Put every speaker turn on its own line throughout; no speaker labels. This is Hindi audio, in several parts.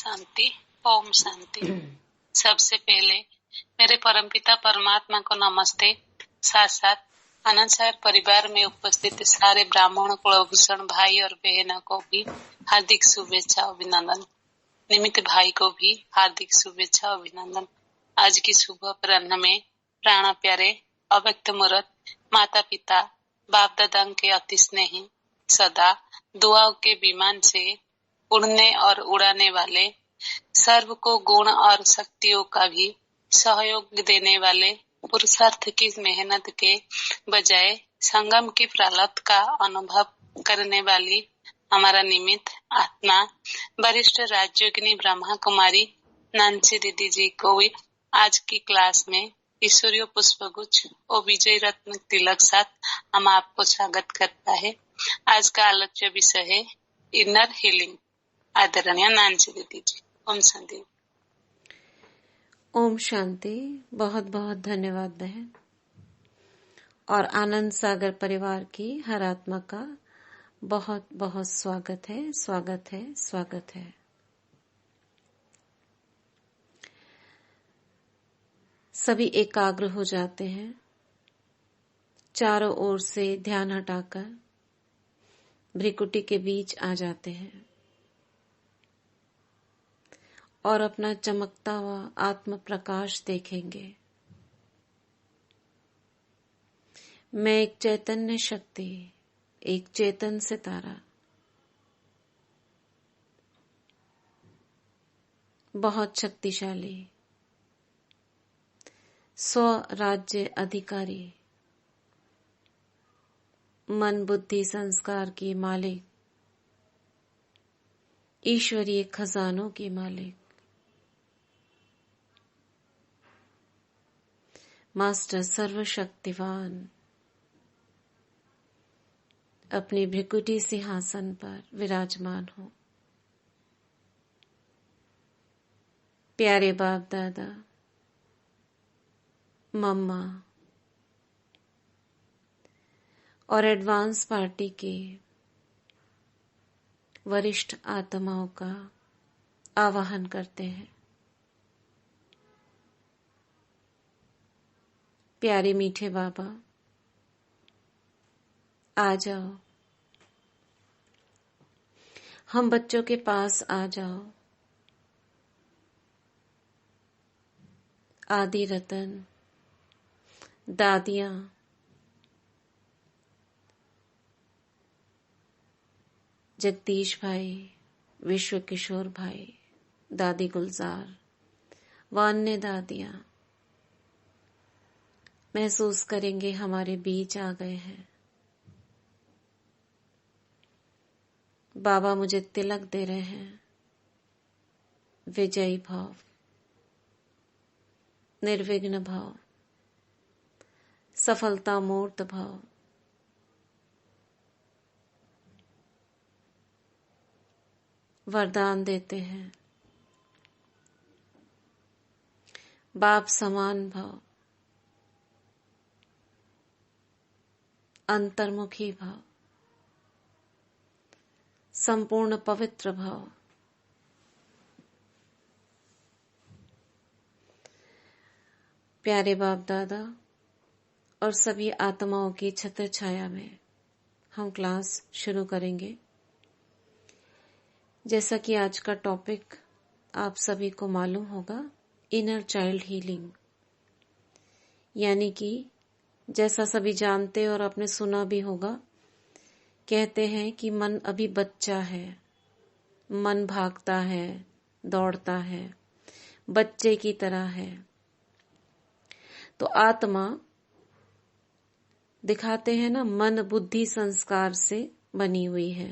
शांति। ओम शांति। सबसे पहले मेरे परमपिता परमात्मा को नमस्ते। साथ साथ आनंद सागर परिवार में उपस्थित सारे ब्राह्मण कुलभूषण भाई और बहनों को भी हार्दिक शुभेच्छा अभिनंदन। निमित्त भाई को भी हार्दिक शुभेच्छा अभिनंदन। आज की शुभ अपराह्न में प्राण प्यारे अव्यक्त मूर्त माता पिता बाप दादा के अति स्नेही सदा दुआओं के विमान से उड़ने और उड़ाने वाले, सर्व को गुण और शक्तियों का भी सहयोग देने वाले, पुरुषार्थ की मेहनत के बजाय संगम की प्रारब्ध का अनुभव करने वाली हमारा निमित्त आत्मा वरिष्ठ राजयोगिनी ब्रह्मा कुमारी नानसी दीदी जी को भी आज की क्लास में ईश्वरीय पुष्पगुच्छ और विजय रत्न तिलक साथ हम आपको स्वागत करता है। आज का आलोच्य विषय है इनर हीलिंग। आदरणीय नानसी दीदी जी, ओम शांति।
ओम शांति। बहुत बहुत धन्यवाद बहन। और आनंद सागर परिवार की हर आत्मा का बहुत बहुत स्वागत है, स्वागत है, स्वागत है। सभी एकाग्र हो जाते हैं, चारों ओर से ध्यान हटाकर भ्रिकुटी के बीच आ जाते हैं और अपना चमकता हुआ आत्म प्रकाश देखेंगे। मैं एक चैतन्य शक्ति, एक चेतन सितारा, बहुत शक्तिशाली, स्वराज्य अधिकारी, मन बुद्धि संस्कार की मालिक, ईश्वरीय खजानों की मालिक, मास्टर सर्वशक्तिवान अपनी भ्रिकुटी सिंहासन पर विराजमान हो। प्यारे बाप दादा, मम्मा और एडवांस पार्टी के वरिष्ठ आत्माओं का आवाहन करते हैं। प्यारे मीठे बाबा, आ जाओ, हम बच्चों के पास आ जाओ। आदि रतन, दादियां, जगदीश भाई, विश्व किशोर भाई, दादी गुलजार व अन्य दादियां महसूस करेंगे हमारे बीच आ गए हैं। बाबा मुझे तिलक दे रहे हैं। विजयी भाव, निर्विघ्न भाव, सफलता मूर्त भाव, वरदान देते हैं। बाप समान भाव, अंतर्मुखी भाव, संपूर्ण पवित्र भाव, प्यारे बाप दादा और सभी आत्माओं की छत्र छाया में हम क्लास शुरू करेंगे। जैसा कि आज का टॉपिक आप सभी को मालूम होगा, इनर चाइल्ड हीलिंग, यानी कि जैसा सभी जानते और आपने सुना भी होगा, कहते हैं कि मन अभी बच्चा है, मन भागता है, दौड़ता है, बच्चे की तरह है। तो आत्मा दिखाते हैं ना, मन बुद्धि संस्कार से बनी हुई है।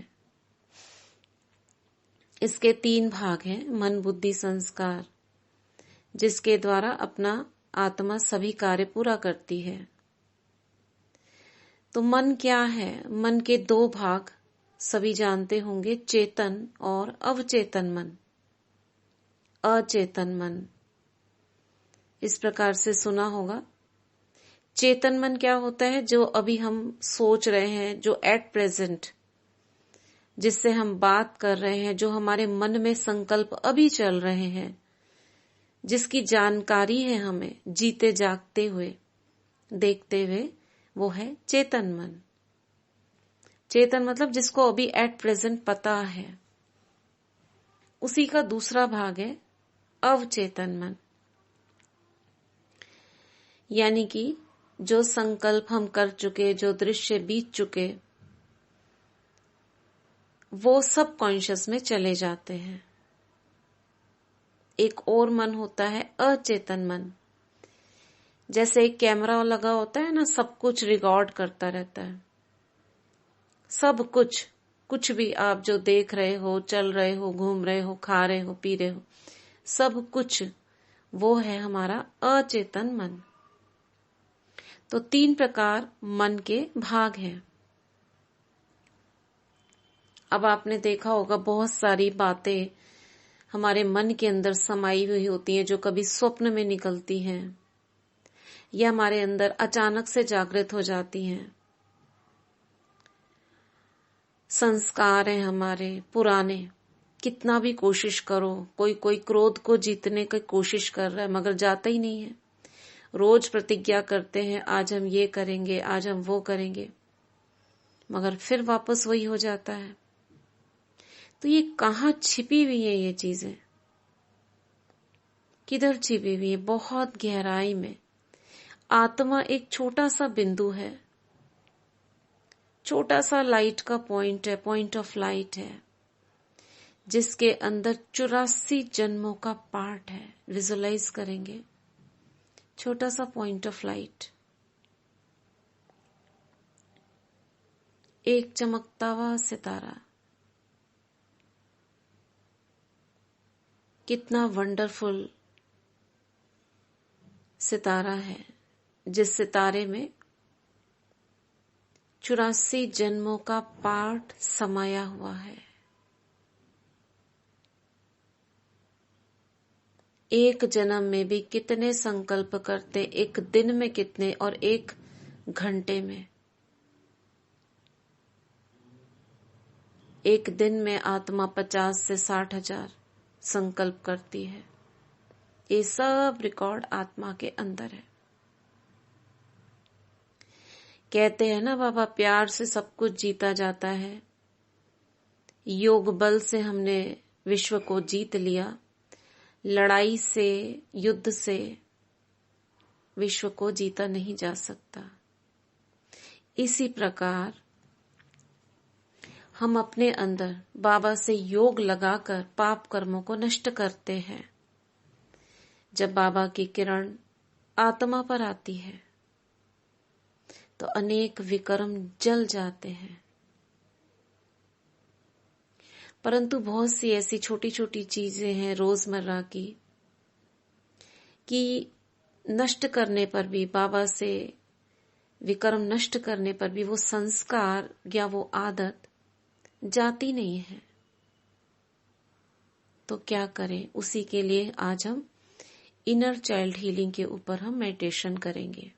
इसके 3 भाग हैं, मन बुद्धि संस्कार, जिसके द्वारा अपना आत्मा सभी कार्य पूरा करती है। तो मन क्या है? मन के 2 भाग सभी जानते होंगे, चेतन और अवचेतन मन, अचेतन मन। इस प्रकार से सुना होगा। चेतन मन क्या होता है? जो अभी हम सोच रहे हैं, जो एट प्रेजेंट जिससे हम बात कर रहे हैं, जो हमारे मन में संकल्प अभी चल रहे हैं, जिसकी जानकारी है हमें जीते जागते हुए, देखते हुए, वो है चेतन मन। चेतन मतलब जिसको अभी एट प्रेजेंट पता है। उसी का दूसरा भाग है अवचेतन मन, यानी कि जो संकल्प हम कर चुके, जो दृश्य बीत चुके, वो सब कॉन्शियस में चले जाते हैं। एक और मन होता है अचेतन मन। जैसे एक कैमरा लगा होता है ना, सब कुछ रिकॉर्ड करता रहता है। सब कुछ, कुछ भी आप जो देख रहे हो, चल रहे हो, घूम रहे हो, खा रहे हो, पी रहे हो, सब कुछ वो है हमारा अचेतन मन। तो 3 प्रकार मन के भाग हैं। अब आपने देखा होगा बहुत सारी बातें हमारे मन के अंदर समाई हुई होती हैं, जो कभी स्वप्न में निकलती हैं या हमारे अंदर अचानक से जागृत हो जाती हैं। संस्कार हैं हमारे पुराने, कितना भी कोशिश करो, कोई क्रोध को जीतने की कोशिश कर रहा है मगर जाता ही नहीं है। रोज प्रतिज्ञा करते हैं, आज हम ये करेंगे, आज हम वो करेंगे, मगर फिर वापस वही हो जाता है। तो ये कहाँ छिपी हुई है ये चीजें? किधर छिपी हुई है? बहुत गहराई में। आत्मा एक छोटा सा बिंदु है, छोटा सा लाइट का पॉइंट है, पॉइंट ऑफ लाइट है, जिसके अंदर 84 जन्मों का पार्ट है। विजुलाइज करेंगे, छोटा सा पॉइंट ऑफ लाइट, एक चमकता हुआ सितारा। कितना वंडरफुल सितारा है, जिस सितारे में 84 जन्मों का पार्ट समाया हुआ है। एक जन्म में भी कितने संकल्प करते, एक दिन में कितने और एक घंटे में। एक दिन में आत्मा 50 से 60 हजार संकल्प करती है। ये सब रिकॉर्ड आत्मा के अंदर है। कहते हैं ना बाबा, प्यार से सब कुछ जीता जाता है। योग बल से हमने विश्व को जीत लिया, लड़ाई से, युद्ध से विश्व को जीता नहीं जा सकता। इसी प्रकार हम अपने अंदर बाबा से योग लगाकर पाप कर्मों को नष्ट करते हैं। जब बाबा की किरण आत्मा पर आती है तो अनेक विकर्म जल जाते हैं। परंतु बहुत सी ऐसी छोटी छोटी चीजें हैं रोजमर्रा की, कि नष्ट करने पर भी, बाबा से विकर्म नष्ट करने पर भी वो संस्कार या वो आदत जाती नहीं है। तो क्या करें? उसी के लिए आज हम इनर चाइल्ड हीलिंग के ऊपर हम मेडिटेशन करेंगे।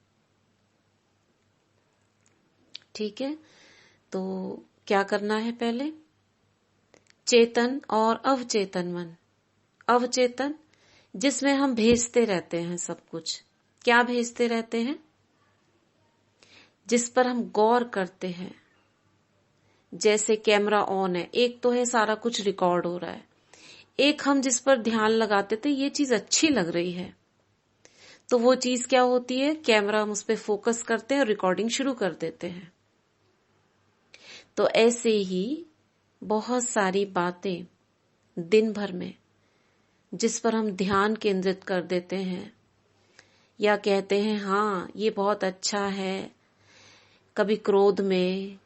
ठीक है, तो क्या करना है? पहले चेतन और अवचेतन मन। अवचेतन जिसमें हम भेजते रहते हैं सब कुछ। क्या भेजते रहते हैं? जिस पर हम गौर करते हैं। जैसे कैमरा ऑन है, एक तो है सारा कुछ रिकॉर्ड हो रहा है, एक हम जिस पर ध्यान लगाते थे ये चीज अच्छी लग रही है, तो वो चीज क्या होती है? कैमरा हम उस पर फोकस करते हैं और रिकॉर्डिंग शुरू कर देते हैं। तो ऐसे ही बहुत सारी बातें दिन भर में जिस पर हम ध्यान केंद्रित कर देते हैं या कहते हैं हाँ ये बहुत अच्छा है, कभी क्रोध में,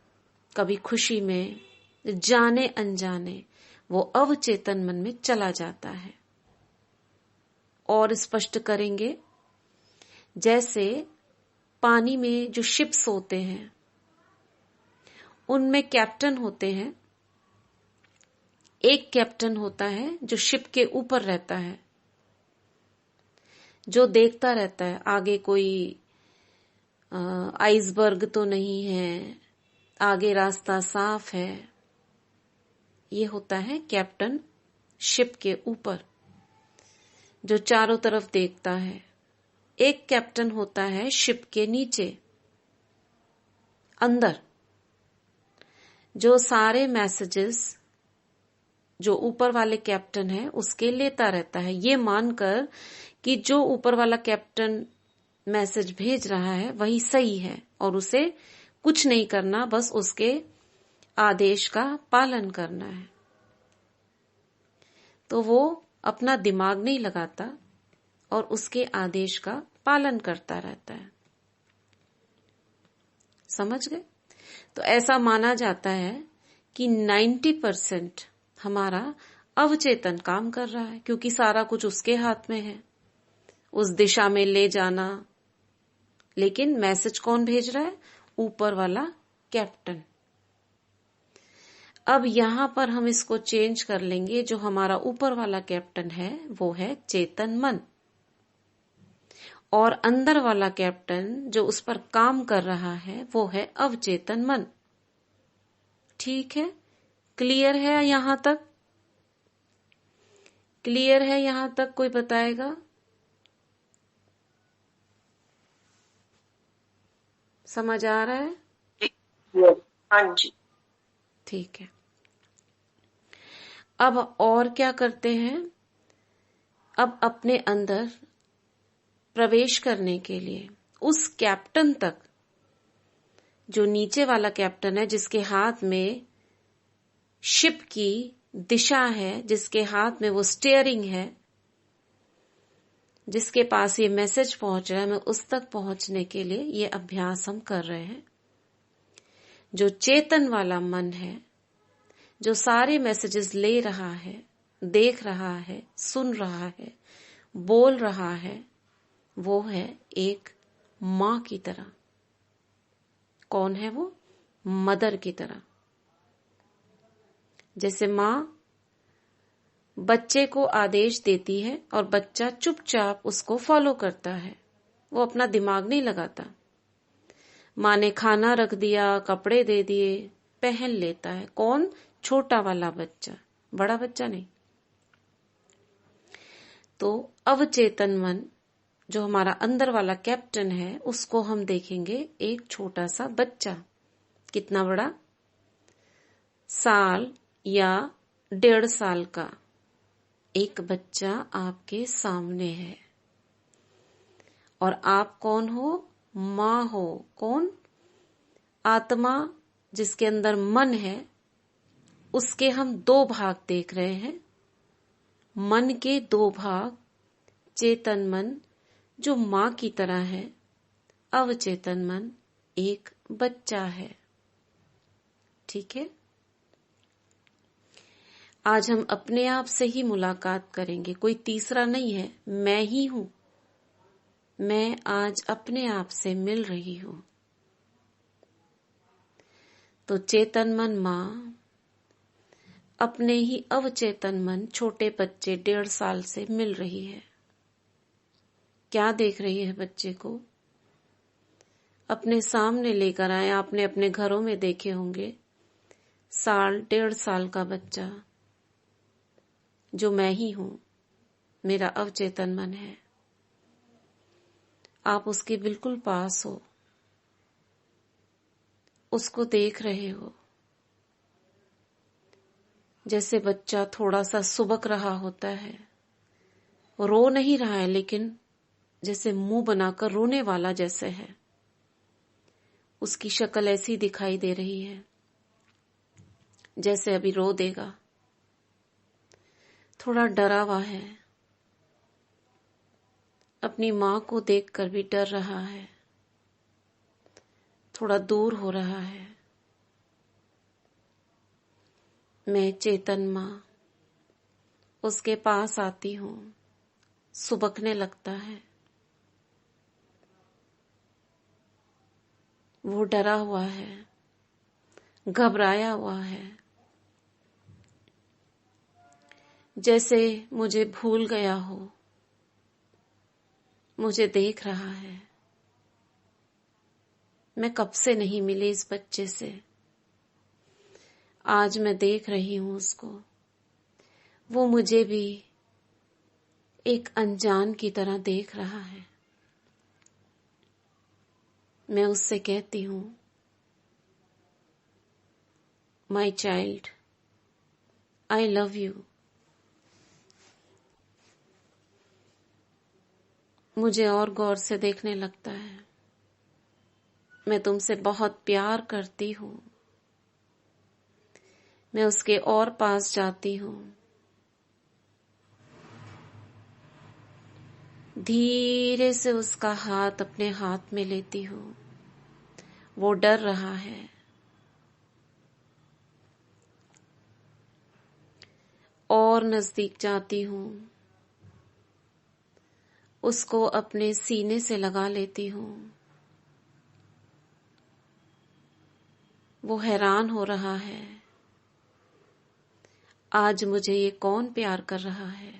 कभी खुशी में, जाने अनजाने वो अवचेतन मन में चला जाता है। और स्पष्ट करेंगे, जैसे पानी में जो शिप्स होते हैं उनमें कैप्टन होते हैं। एक कैप्टन होता है जो शिप के ऊपर रहता है, जो देखता रहता है आगे कोई आइसबर्ग तो नहीं है, आगे रास्ता साफ है। ये होता है कैप्टन शिप के ऊपर, जो चारों तरफ देखता है। एक कैप्टन होता है शिप के नीचे अंदर, जो सारे मैसेजेस जो ऊपर वाले कैप्टन है उसके लेता रहता है, ये मानकर कि जो ऊपर वाला कैप्टन मैसेज भेज रहा है वही सही है और उसे कुछ नहीं करना, बस उसके आदेश का पालन करना है। तो वो अपना दिमाग नहीं लगाता और उसके आदेश का पालन करता रहता है। समझ गए? तो ऐसा माना जाता है कि 90% हमारा अवचेतन काम कर रहा है, क्योंकि सारा कुछ उसके हाथ में है, उस दिशा में ले जाना। लेकिन मैसेज कौन भेज रहा है? ऊपर वाला कैप्टन। अब यहां पर हम इसको चेंज कर लेंगे। जो हमारा ऊपर वाला कैप्टन है वो है चेतन मन, और अंदर वाला कैप्टन जो उस पर काम कर रहा है वो है अवचेतन मन। ठीक है? क्लियर है यहां तक? क्लियर है यहां तक? कोई बताएगा? समझ आ रहा है?
हाँ जी।
ठीक है। अब और क्या करते हैं? अब अपने अंदर प्रवेश करने के लिए उस कैप्टन तक, जो नीचे वाला कैप्टन है, जिसके हाथ में शिप की दिशा है, जिसके हाथ में वो स्टीयरिंग है, जिसके पास ये मैसेज पहुंच रहा है, मैं उस तक पहुंचने के लिए ये अभ्यास हम कर रहे हैं। जो चेतन वाला मन है, जो सारे मैसेजेस ले रहा है, देख रहा है, सुन रहा है, बोल रहा है, वो है एक मां की तरह। कौन है वो? मदर की तरह। जैसे मां बच्चे को आदेश देती है और बच्चा चुपचाप उसको फॉलो करता है, वो अपना दिमाग नहीं लगाता। मां ने खाना रख दिया, कपड़े दे दिए, पहन लेता है। कौन? छोटा वाला बच्चा, बड़ा बच्चा नहीं। तो अवचेतन मन, जो हमारा अंदर वाला कैप्टन है, उसको हम देखेंगे एक छोटा सा बच्चा। कितना बड़ा? साल या 1.5 साल का एक बच्चा आपके सामने है। और आप कौन हो? मां हो। कौन? आत्मा, जिसके अंदर मन है, उसके हम 2 भाग देख रहे हैं। मन के 2 भाग, चेतन मन जो मां की तरह है, अवचेतन मन एक बच्चा है। ठीक है? आज हम अपने आप से ही मुलाकात करेंगे, कोई तीसरा नहीं है, मैं ही हूं। मैं आज अपने आप से मिल रही हूं। तो चेतन मन मां अपने ही अवचेतन मन छोटे बच्चे 1.5 साल से मिल रही है। क्या देख रही है बच्चे को? अपने सामने लेकर आए। आपने अपने घरों में देखे होंगे, साल 1.5 साल का बच्चा, जो मैं ही हूं, मेरा अवचेतन मन है। आप उसके बिल्कुल पास हो, उसको देख रहे हो। जैसे बच्चा थोड़ा सा सुबक रहा होता है, रो नहीं रहा है, लेकिन जैसे मुंह बनाकर रोने वाला जैसे है, उसकी शक्ल ऐसी दिखाई दे रही है जैसे अभी रो देगा। थोड़ा डरा हुआ है, अपनी मां को देखकर भी डर रहा है, थोड़ा दूर हो रहा है। मैं चेतन मां उसके पास आती हूं, सुबकने लगता है। वो डरा हुआ है, घबराया हुआ है, जैसे मुझे भूल गया हो। मुझे देख रहा है, मैं कब से नहीं मिली इस बच्चे से। आज मैं देख रही हूँ उसको, वो मुझे भी एक अनजान की तरह देख रहा है। मैं उससे कहती हूँ, my child, I love you. मुझे और गौर से देखने लगता है। मैं तुमसे बहुत प्यार करती हूँ। मैं उसके और पास जाती हूँ। धीरे से उसका हाथ अपने हाथ में लेती हूँ। वो डर रहा है। और नजदीक जाती हूँ। उसको अपने सीने से लगा लेती हूँ। वो हैरान हो रहा है, आज मुझे ये कौन प्यार कर रहा है।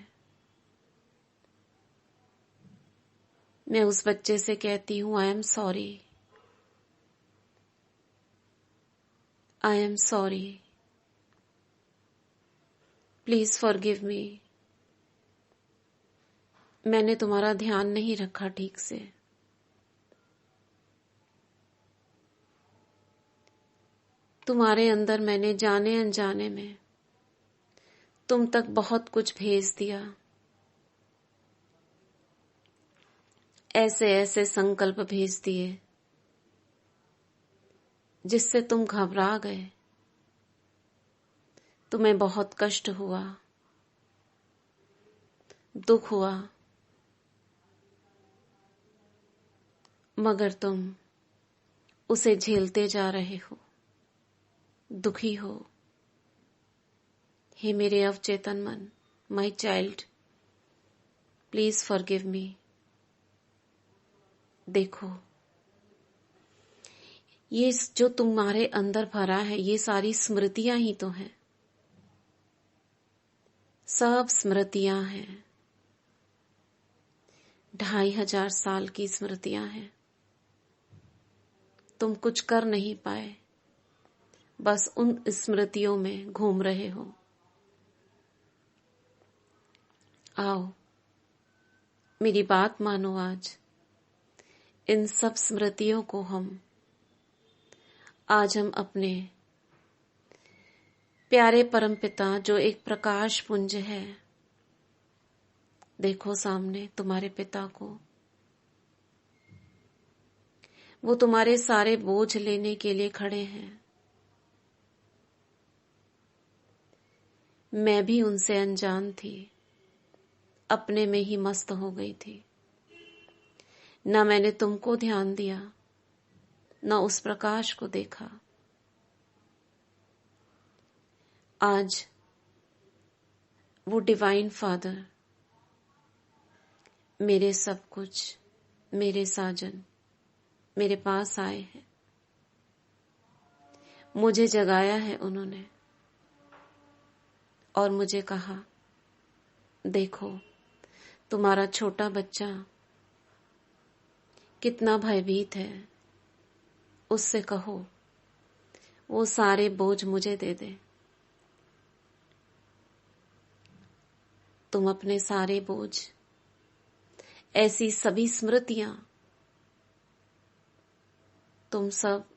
मैं उस बच्चे से कहती हूँ, I am sorry, I am sorry, please forgive me. मैंने तुम्हारा ध्यान नहीं रखा ठीक से। तुम्हारे अंदर मैंने जाने अनजाने में तुम तक बहुत कुछ भेज दिया। ऐसे ऐसे संकल्प भेज दिए जिससे तुम घबरा गए। तुम्हें बहुत कष्ट हुआ, दुख हुआ, मगर तुम उसे झेलते जा रहे हो, दुखी हो। हे मेरे अवचेतन मन, my child, please forgive me. देखो, ये जो तुम्हारे अंदर भरा है, ये सारी स्मृतियां ही तो हैं। सब स्मृतियां हैं। 2500 साल की स्मृतियां हैं। तुम कुछ कर नहीं पाए, बस उन स्मृतियों में घूम रहे हो। आओ, मेरी बात मानो। आज इन सब स्मृतियों को आज हम अपने प्यारे परमपिता, जो एक प्रकाश पुंज है, देखो सामने तुम्हारे पिता को। वो तुम्हारे सारे बोझ लेने के लिए खड़े हैं। मैं भी उनसे अनजान थी, अपने में ही मस्त हो गई थी। न मैंने तुमको ध्यान दिया, न उस प्रकाश को देखा। आज वो डिवाइन फादर, मेरे सब कुछ, मेरे साजन, मेरे पास आए हैं। मुझे जगाया है उन्होंने और मुझे कहा, देखो तुम्हारा छोटा बच्चा कितना भयभीत है, उससे कहो वो सारे बोझ मुझे दे दे। तुम अपने सारे बोझ, ऐसी सभी स्मृतियां, तुम सब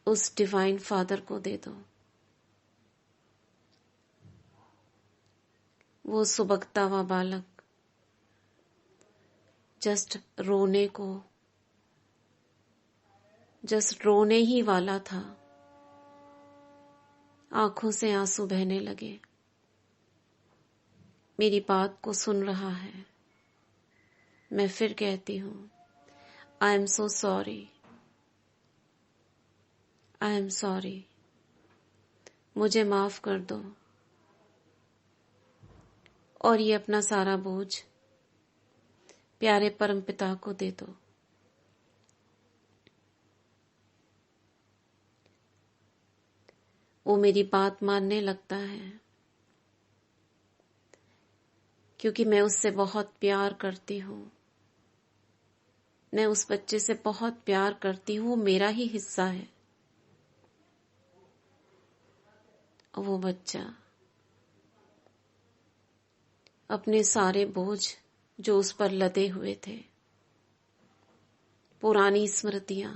उस डिवाइन फादर को दे दो। वो सुबकता हुआ बालक जस्ट रोने ही वाला था। आंखों से आंसू बहने लगे। मेरी बात को सुन रहा है। मैं फिर कहती हूँ, I am so sorry, I am sorry, मुझे माफ कर दो। और ये अपना सारा बोझ प्यारे परमपिता को दे दो। वो मेरी बात मानने लगता है, क्योंकि मैं उससे बहुत प्यार करती हूँ। मैं उस बच्चे से बहुत प्यार करती हूँ। वो मेरा ही हिस्सा है। वो बच्चा अपने सारे बोझ जो उस पर लदे हुए थे, पुरानी स्मृतियां,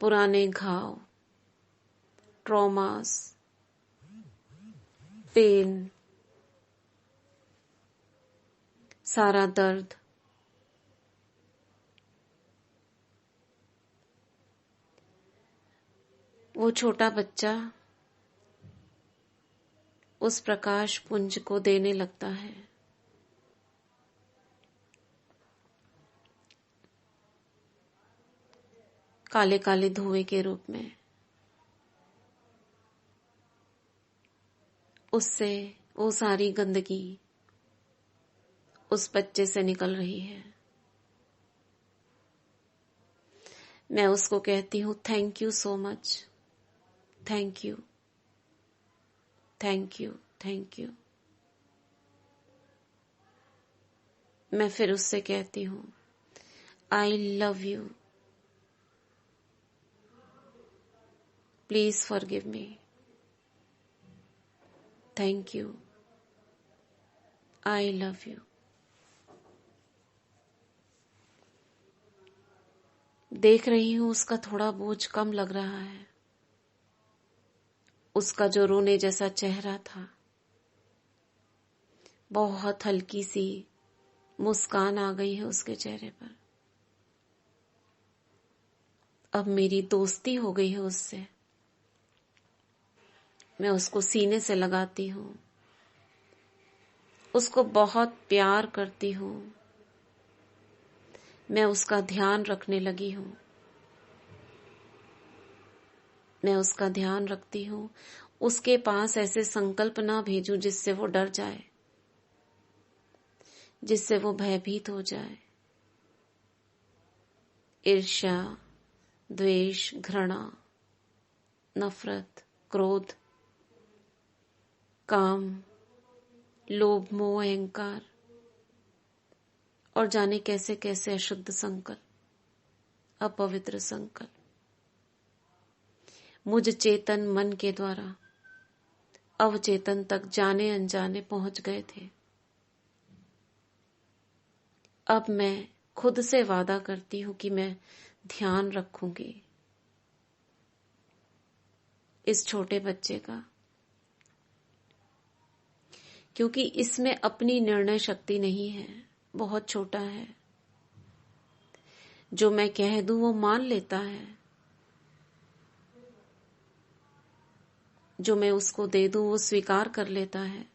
पुराने घाव, ट्रॉमास, पेन, सारा दर्द, वो छोटा बच्चा उस प्रकाश पुंज को देने लगता है। काले काले धुएं के रूप में उससे वो सारी गंदगी उस बच्चे से निकल रही है। मैं उसको कहती हूँ, thank you so much, thank you, thank you, thank you. मैं फिर उससे कहती हूँ, I love you, please forgive me, thank you, I love you. देख रही हूं उसका थोड़ा बोझ कम लग रहा है। उसका जो रोने जैसा चेहरा था, बहुत हल्की सी मुस्कान आ गई है उसके चेहरे पर। अब मेरी दोस्ती हो गई है उससे। मैं उसको सीने से लगाती हूँ, उसको बहुत प्यार करती हूँ। मैं उसका ध्यान रखने लगी हूँ। मैं उसका ध्यान रखती हूँ। उसके पास ऐसे संकल्प ना भेजूं जिससे वो डर जाए, जिससे वो भयभीत हो जाए। ईर्ष्या, द्वेष, घृणा, नफरत, क्रोध, काम, लोभ, मोह, अहंकार और जाने कैसे कैसे अशुद्ध संकल्प, अपवित्र संकल्प मुझ चेतन मन के द्वारा अवचेतन तक जाने अनजाने पहुंच गए थे। अब मैं खुद से वादा करती हूं कि मैं ध्यान रखूंगी इस छोटे बच्चे का, क्योंकि इसमें अपनी निर्णय शक्ति नहीं है, बहुत छोटा है। जो मैं कह दूं वो मान लेता है, जो मैं उसको दे दूं वो स्वीकार कर लेता है।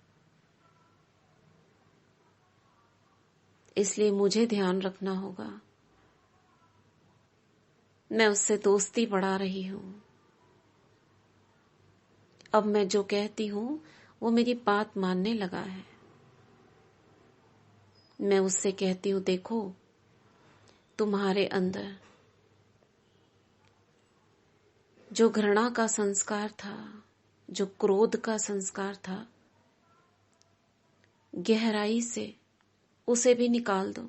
इसलिए मुझे ध्यान रखना होगा। मैं उससे दोस्ती बढ़ा रही हूं। अब मैं जो कहती हूं वो मेरी बात मानने लगा है। मैं उससे कहती हूं, देखो तुम्हारे अंदर जो घृणा का संस्कार था, जो क्रोध का संस्कार था, गहराई से उसे भी निकाल दो,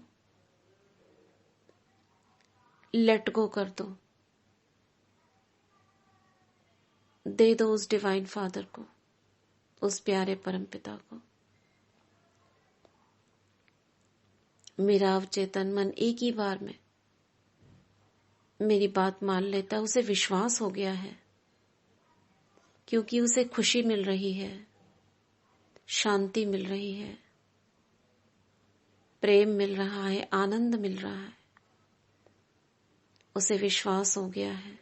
लेट गो कर दो, दे दो उस डिवाइन फादर को, उस प्यारे परमपिता को। मेरा अवचेतन मन एक ही बार में मेरी बात मान लेता। उसे विश्वास हो गया है, क्योंकि उसे खुशी मिल रही है, शांति मिल रही है, प्रेम मिल रहा है, आनंद मिल रहा है। उसे विश्वास हो गया है।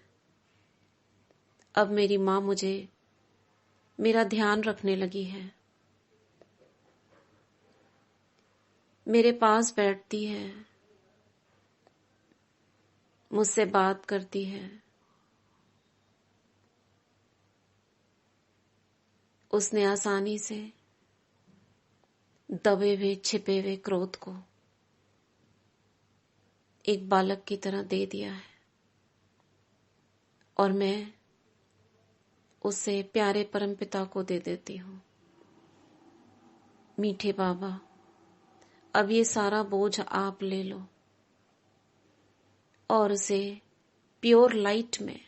अब मेरी माँ मुझे मेरा ध्यान रखने लगी है, मेरे पास बैठती है, मुझसे बात करती है। उसने आसानी से दबे हुए छिपे हुए क्रोध को एक बालक की तरह दे दिया है, और मैं उसे प्यारे परमपिता को दे देती हूँ। मीठे बाबा, अब ये सारा बोझ आप ले लो और उसे प्योर लाइट में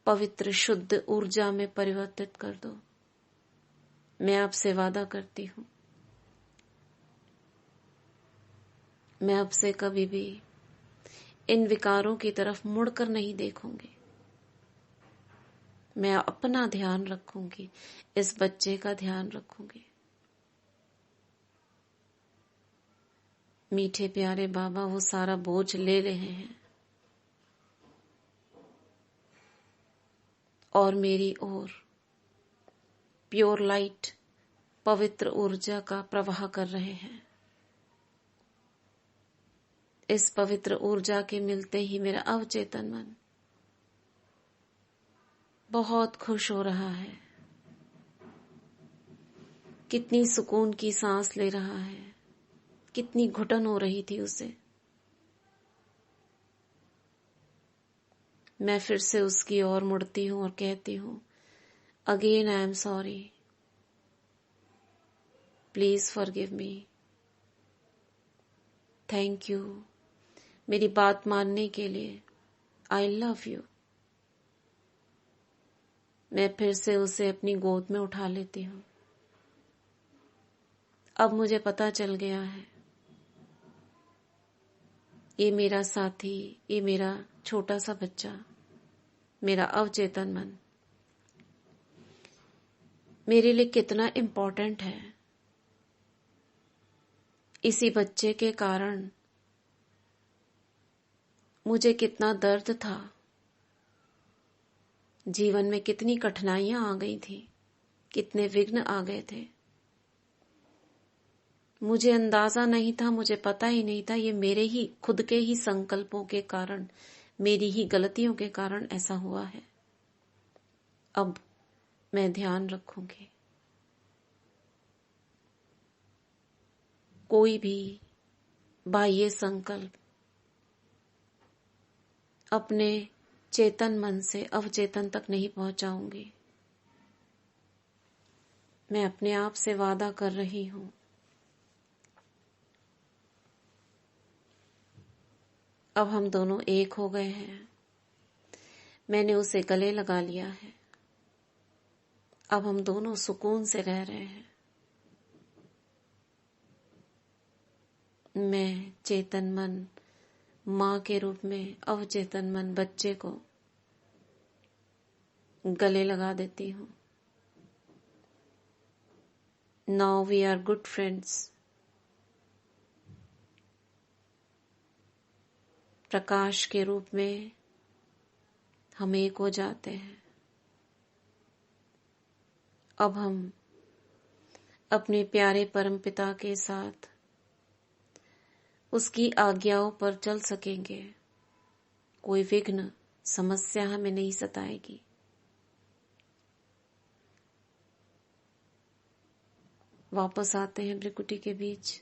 पवित्र शुद्ध ऊर्जा में परिवर्तित कर दो। मैं आपसे वादा करती हूँ, मैं आपसे कभी भी इन विकारों की तरफ मुड़कर नहीं देखूंगी। मैं अपना ध्यान रखूंगी, इस बच्चे का ध्यान रखूंगी। मीठे प्यारे बाबा वो सारा बोझ ले रहे हैं और मेरी ओर प्योर लाइट, पवित्र ऊर्जा का प्रवाह कर रहे हैं। इस पवित्र ऊर्जा के मिलते ही मेरा अवचेतन मन बहुत खुश हो रहा है। कितनी सुकून की सांस ले रहा है, कितनी घुटन हो रही थी उसे। मैं फिर से उसकी ओर मुड़ती हूँ और कहती हूँ, again I am sorry, please forgive me. Thank you मेरी बात मानने के लिए। I love you. मैं फिर से उसे अपनी गोद में उठा लेती हूँ। अब मुझे पता चल गया है, ये मेरा साथी, ये मेरा छोटा सा बच्चा, मेरा अवचेतन मन मेरे लिए कितना इम्पोर्टेंट है। इसी बच्चे के कारण मुझे कितना दर्द था, जीवन में कितनी कठिनाइयां आ गई थी, कितने विघ्न आ गए थे। मुझे अंदाजा नहीं था, मुझे पता ही नहीं था, ये मेरे ही खुद के ही संकल्पों के कारण, मेरी ही गलतियों के कारण ऐसा हुआ है। अब मैं ध्यान रखूंगी, कोई भी बाह्य संकल्प अपने चेतन मन से अवचेतन तक नहीं पहुंचाऊंगी। मैं अपने आप से वादा कर रही हूं, अब हम दोनों एक हो गए हैं। मैंने उसे गले लगा लिया है। अब हम दोनों सुकून से रह रहे हैं। मैं चेतन मन माँ के रूप में अवचेतन मन बच्चे को गले लगा देती हूँ। Now we are good friends. प्रकाश के रूप में हम एक हो जाते हैं। अब हम अपने प्यारे परमपिता के साथ उसकी आज्ञाओं पर चल सकेंगे। कोई विघ्न समस्या हमें नहीं सताएगी। वापस आते हैं भ्रिकुटी के बीच।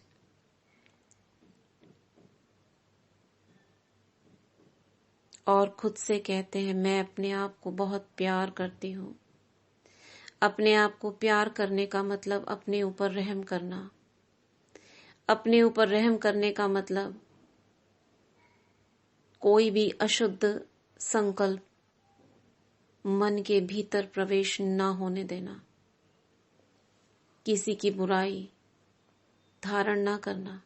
और खुद से कहते हैं, मैं अपने आप को बहुत प्यार करती हूँ। अपने आप को प्यार करने का मतलब अपने ऊपर रहम करना। अपने ऊपर रहम करने का मतलब कोई भी अशुद्ध संकल्प मन के भीतर प्रवेश न होने देना। किसी की बुराई धारण न करना।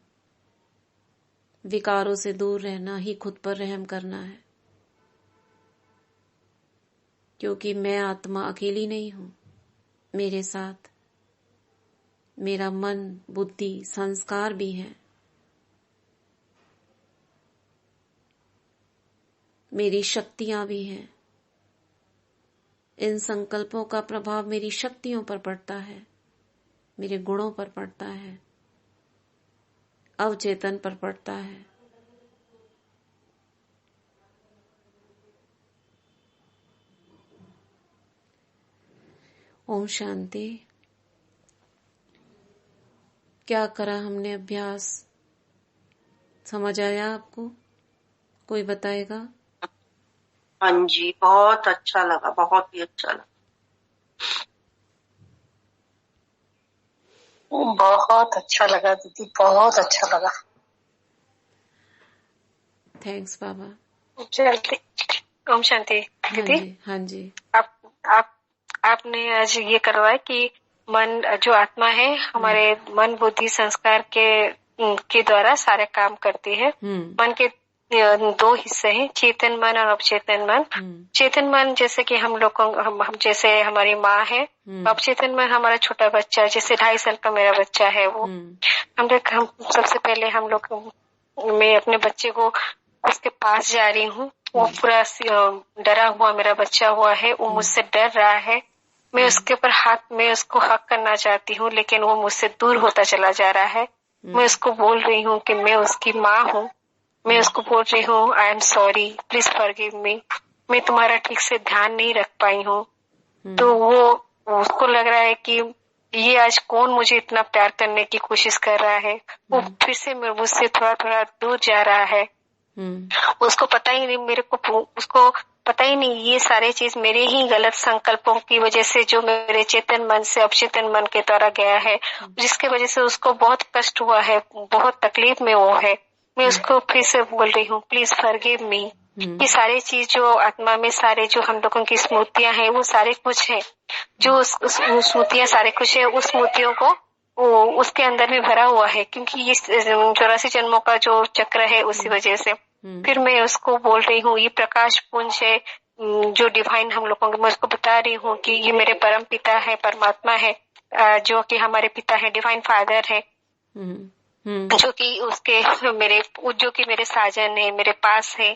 विकारों से दूर रहना ही खुद पर रहम करना है। क्योंकि मैं आत्मा अकेली नहीं हूं। मेरे साथ मेरा मन, बुद्धि, संस्कार भी हैं। मेरी शक्तियां भी हैं। इन संकल्पों का प्रभाव मेरी शक्तियों पर पड़ता है, मेरे गुणों पर पड़ता है, अवचेतन पर पड़ता है। ओम शांति। क्या करा हमने अभ्यास? समझ आया आपको? कोई बताएगा?
हाँ जी, बहुत अच्छा लगा, बहुत ही अच्छा लगा। बहुत अच्छा लगा दीदी, बहुत अच्छा लगा।
थैंक्स बाबा।
जल्दी
ओम शांति दीदी।
हाँ जी।
आपने आज ये करवाया कि मन जो आत्मा है हमारे मन बुद्धि संस्कार के द्वारा सारे काम करती है। मन के दो हिस्से हैं, चेतन मन और अवचेतन मन। चेतन मन जैसे कि हम लोग हम जैसे हमारी माँ है। अवचेतन मन हमारा छोटा बच्चा, जैसे 2.5 साल का मेरा बच्चा है वो। हम सबसे पहले मैं अपने बच्चे को उसके पास जा रही हूँ। वो पूरा डरा हुआ मेरा बच्चा हुआ है, वो मुझसे डर रहा है। मैं उसके ऊपर मैं उसको हक करना चाहती हूँ, लेकिन वो मुझसे दूर होता चला जा रहा है। मैं उसको बोल रही हूँ कि मैं उसकी माँ हूँ। मैं उसको बोल रही हूँ I am sorry, please forgive me, मैं तुम्हारा ठीक से ध्यान नहीं रख पाई हूँ। तो वो उसको लग रहा है कि ये आज कौन मुझे इतना प्यार करने की कोशिश कर रहा है। वो फिर से मुझसे थोड़ा थोड़ा दूर जा रहा है। उसको पता ही नहीं, उसको पता ही नहीं ये सारे चीज मेरे ही गलत संकल्पों की वजह से जो मेरे चेतन मन से अपचेतन मन के द्वारा गया है, जिसके वजह से उसको बहुत कष्ट हुआ है, बहुत तकलीफ में वो है। मैं उसको फिर से बोल रही हूँ प्लीज फॉरगिव मी। ये सारी चीज जो आत्मा में सारे जो हम लोगों की स्मृतियां हैं वो सारे कुछ है, जो स्मृतियां सारे कुछ है, उस स्मृतियों को वो उसके अंदर में भरा हुआ है, क्योंकि ये 84 जन्मों का जो चक्र है उसी वजह से। फिर मैं उसको बोल रही हूँ ये प्रकाश पुंज है जो डिवाइन हम लोगों को, मैं उसको बता रही हूँ कि ये मेरे परम पिता है, परमात्मा है, जो कि हमारे पिता है, डिवाइन फादर है, जो कि मेरे साजन है, मेरे पास है।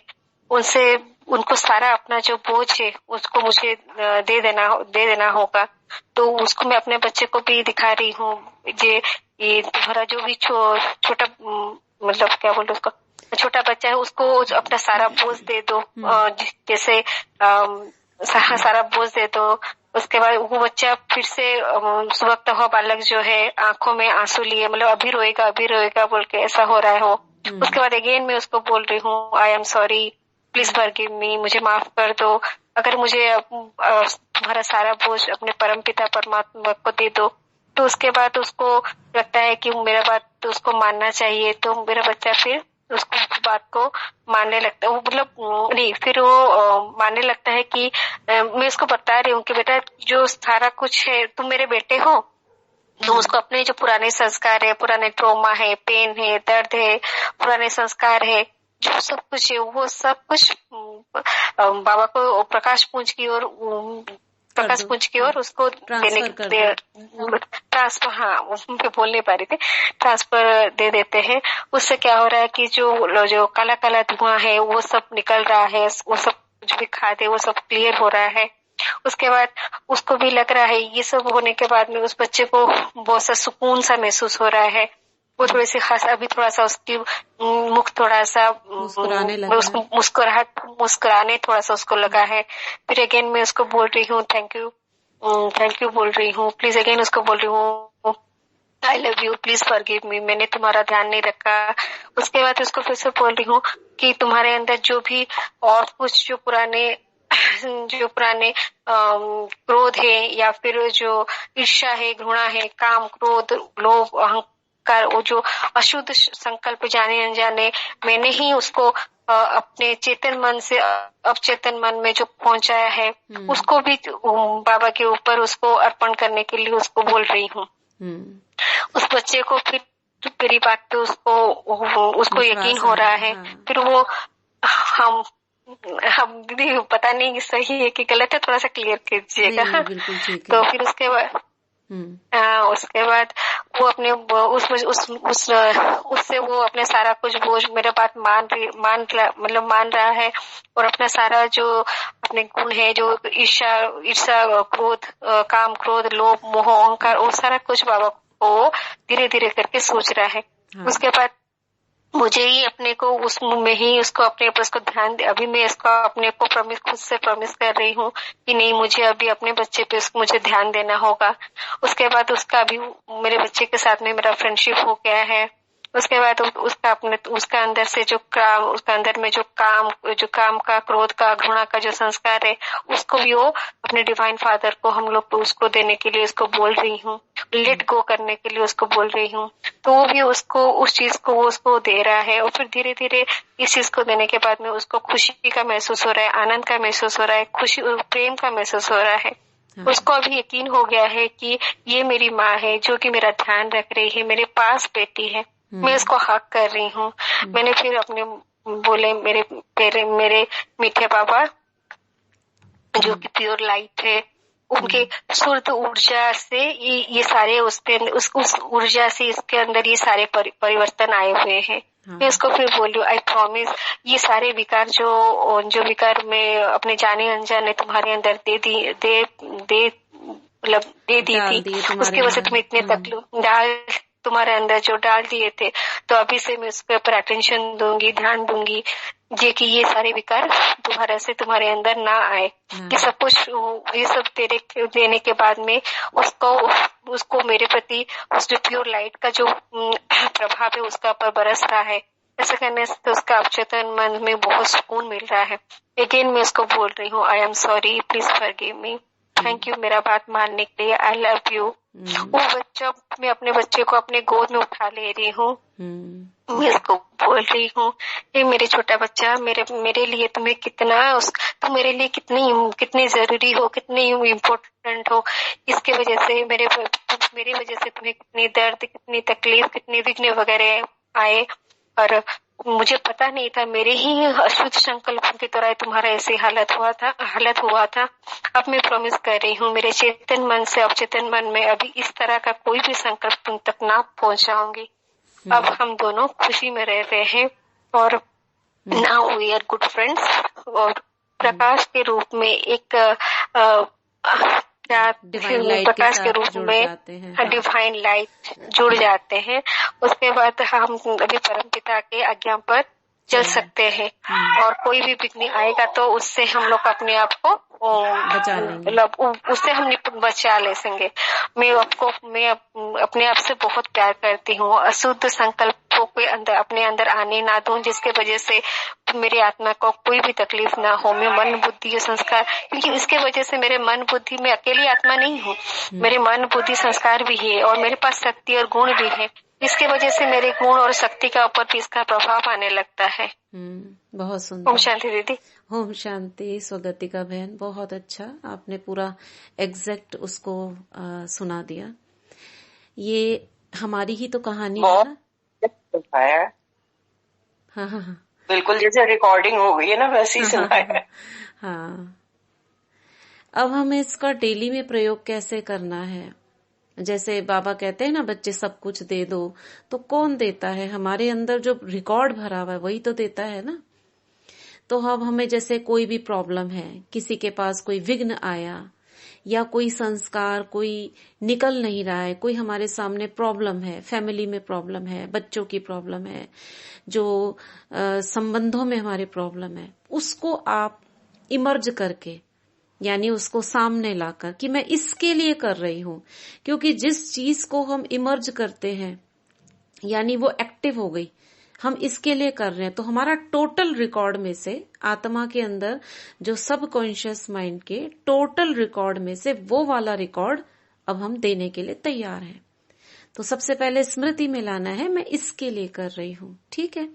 उनको सारा अपना जो बोझ है उसको मुझे दे देना होगा। तो उसको मैं अपने बच्चे को भी दिखा रही हूँ, ये तुम्हारा जो भी छोटा मतलब क्या बोलते उसको, छोटा बच्चा है, उसको अपना सारा बोझ दे दो। जैसे सारा बोझ दे दो। उसके बाद वो बच्चा फिर से सुबकता हुआ बालक जो है आंखों में आंसू लिए, मतलब अभी रोएगा बोल के ऐसा हो रहा है वो। उसके बाद अगेन मैं उसको बोल रही हूँ I am sorry, please forgive me, मुझे माफ कर दो। अगर मुझे तुम्हारा सारा बोझ अपने परम पिता परमात्मा को दे दो। तो उसके बाद उसको लगता है कि मेरा बात तो उसको मानना चाहिए। तो मेरा बच्चा फिर उसको बात को मानने लगता है, वो मतलब नहीं, फिर वो मानने लगता है कि मैं उसको बता रही हूँ कि बेटा जो सारा कुछ है तुम मेरे बेटे हो। तो उसको अपने जो पुराने संस्कार है, पुराने ट्रॉमा है, पेन है, दर्द है, पुराने संस्कार है, जो सब कुछ है वो सब कुछ बाबा को प्रकाश पुंज की ओर उसको ट्रांसफर, हाँ मैं बोल नहीं पा रही थी, ट्रांसफर दे देते हैं। उससे क्या हो रहा है कि जो काला काला धुआं है वो सब निकल रहा है, वो सब कुछ भी खाते वो सब क्लियर हो रहा है। उसके बाद उसको भी लग रहा है, ये सब होने के बाद में उस बच्चे को बहुत सा सुकून सा महसूस हो रहा है। वो थोड़ी सी खास अभी थोड़ा सा उसकी मुख थोड़ा सा मुस्कुराने थोड़ा सा उसको लगा है। फिर अगेन मैं उसको बोल रही हूँ थैंक यू बोल रही हूँ, प्लीज अगेन उसको बोल रही हूँ I love you, please forgive me, मैंने तुम्हारा ध्यान नहीं रखा। उसके बाद उसको फिर से बोल रही हूँ कि तुम्हारे अंदर जो भी और कुछ जो पुराने क्रोध है या फिर जो ईर्ष्या है, घृणा है, काम, क्रोध, लोभ, अहंकार, वो जो अशुद्ध संकल्प जाने अनजाने मैंने ही उसको अपने चेतन मन से अवचेतन मन में जो पहुंचाया है, उसको भी बाबा के ऊपर उसको अर्पण करने के लिए उसको बोल रही हूँ। उस बच्चे को फिर मेरी बात पे उसको यकीन हो रहा है। फिर वो हम दीदी पता नहीं सही है कि गलत है, थोड़ा सा क्लियर कीजिएगा। तो फिर उसके बाद वो अपने उससे वो अपने सारा कुछ बोझ मेरे बात मान रहा है, और अपना सारा जो अपने गुण है, जो ईर्ष्या, क्रोध, काम, क्रोध, लोभ, मोह, अहंकार, वो सारा कुछ बाबा को धीरे धीरे करके सोच रहा है। उसके बाद मुझे ही अपने को उसमें ही उसको अपने ऊपर उसको ध्यान दे। अभी मैं इसको अपने को खुद से प्रॉमिस कर रही हूँ कि नहीं, मुझे अभी अपने बच्चे पे मुझे ध्यान देना होगा। उसके बाद उसका अभी मेरे बच्चे के साथ में मेरा फ्रेंडशिप हो गया है। उसके बाद उसका अंदर से उसका अंदर में जो काम का, क्रोध का, घृणा का जो संस्कार है, उसको भी वो अपने डिवाइन फादर को हम लोग उसको देने के लिए उसको बोल रही हूँ, लेट गो करने के लिए उसको बोल रही हूँ। तो वो भी उसको उस चीज को वो उसको दे रहा है, और फिर धीरे धीरे इस चीज को देने के बाद में उसको खुशी का महसूस हो रहा है, आनंद का महसूस हो रहा है, खुशी प्रेम का महसूस हो रहा है। उसको अभी यकीन हो गया है कि ये मेरी माँ है जो कि मेरा ध्यान रख रही है, मेरे पास बैठी है, मैं इसको हक कर रही हूँ। मैंने फिर अपने बोले मेरे मीठे बाबा जो कि प्योर लाइट है, उनके शुद्ध ऊर्जा से ये सारे उस ऊर्जा से इसके अंदर ये सारे परिवर्तन आए हुए हैं। मैं उसको फिर बोली आई प्रॉमिस, ये सारे विकार जो विकार मैं अपने जाने अनजाने तुम्हारे अंदर दे दी थी, उसकी वजह से तुम्हें इतने तकलीफ तुम्हारे अंदर जो डाल दिए थे, तो अभी से मैं उसके ऊपर अटेंशन दूंगी, ध्यान दूंगी कि ये सारे विकार दोबारा से तुम्हारे अंदर ना आए। कि सब कुछ ये सब तेरे देने के बाद में उसको मेरे प्रति उस जो प्योर लाइट का जो प्रभाव है उसका ऊपर बरस रहा है। ऐसा करने से उसका अवचेतन मन में बहुत सुकून मिल रहा है। अगेन मैं उसको बोल रही हूँ I am sorry, please forgive me, thank you मेरा बात मानने के लिए, आई लव यू। वो बच्चा, मैं अपने बच्चे को अपने गोद में उठा ले रही हूँ, मैं इसको बोल रही हूँ ये मेरे छोटा बच्चा, मेरे लिए तुम्हें तुम मेरे लिए कितनी जरूरी हो, कितनी इम्पोर्टेंट हो। इसके वजह से मेरे वजह से तुम्हें कितनी दर्द, कितनी तकलीफ, कितनी विघ्न वगैरह आए, और मुझे पता नहीं था, मेरे ही अशुद्ध संकल्पों की तरह तुम्हारा ऐसे हालत हुआ था। अब मैं प्रॉमिस कर रही हूँ मेरे चेतन मन से अवचेतन मन में अभी इस तरह का कोई भी संकल्प तुम तक ना पहुंचाऊंगी। अब हम दोनों खुशी में रह रहे हैं, और now we are good friends. और प्रकाश के रूप में एक प्रकाश के रूप में डिवाइन लाइट जुड़ जाते हैं। उसके बाद हम अभी परमपिता के आज्ञा पर चल सकते हैं, और कोई भी विघ्न आएगा तो उससे हम लोग अपने आप को उससे हम बचा ले सकेंगे। मैं अपने आप से बहुत प्यार करती हूँ, अशुद्ध संकल्पों के अंदर अपने अंदर आने ना दूं, जिसके वजह से मेरी आत्मा को कोई भी तकलीफ ना हो। मैं मन बुद्धि संस्कार, क्योंकि इसके वजह से मेरे मन बुद्धि में अकेली आत्मा नहीं हूँ, मेरे मन बुद्धि संस्कार भी है, और मेरे पास शक्ति और गुण भी है। इसके वजह से मेरे गुण और शक्ति का ऊपर भी इसका प्रभाव आने लगता है।
बहुत सुंदर।
ओम शांति दीदी।
ओम शांति। स्वगतिका बहन, बहुत अच्छा, आपने पूरा एग्जैक्ट उसको सुना दिया। ये हमारी ही तो कहानी है ना। हाँ,
बिल्कुल जैसे रिकॉर्डिंग हो गई है ना, वैसे ही सुनाया।
हाँ, अब हमें इसका डेली में प्रयोग कैसे करना है। जैसे बाबा कहते हैं ना, बच्चे सब कुछ दे दो, तो कौन देता है? हमारे अंदर जो रिकॉर्ड भरा हुआ है वही तो देता है ना। तो अब हमें जैसे कोई भी प्रॉब्लम है, किसी के पास कोई विघ्न आया, या कोई संस्कार कोई निकल नहीं रहा है, कोई हमारे सामने प्रॉब्लम है, फैमिली में प्रॉब्लम है, बच्चों की प्रॉब्लम है, जो संबंधों में हमारे प्रॉब्लम है, उसको आप इमर्ज करके, यानी उसको सामने लाकर कि मैं इसके लिए कर रही हूं, क्योंकि जिस चीज को हम इमर्ज करते हैं यानी वो एक्टिव हो गई, हम इसके लिए कर रहे हैं, तो हमारा टोटल रिकॉर्ड में से, आत्मा के अंदर जो सबकॉन्शियस माइंड के टोटल रिकॉर्ड में से वो वाला रिकॉर्ड अब हम देने के लिए तैयार हैं। तो सबसे पहले स्मृति में लाना है, मैं इसके लिए कर रही हूं, ठीक है।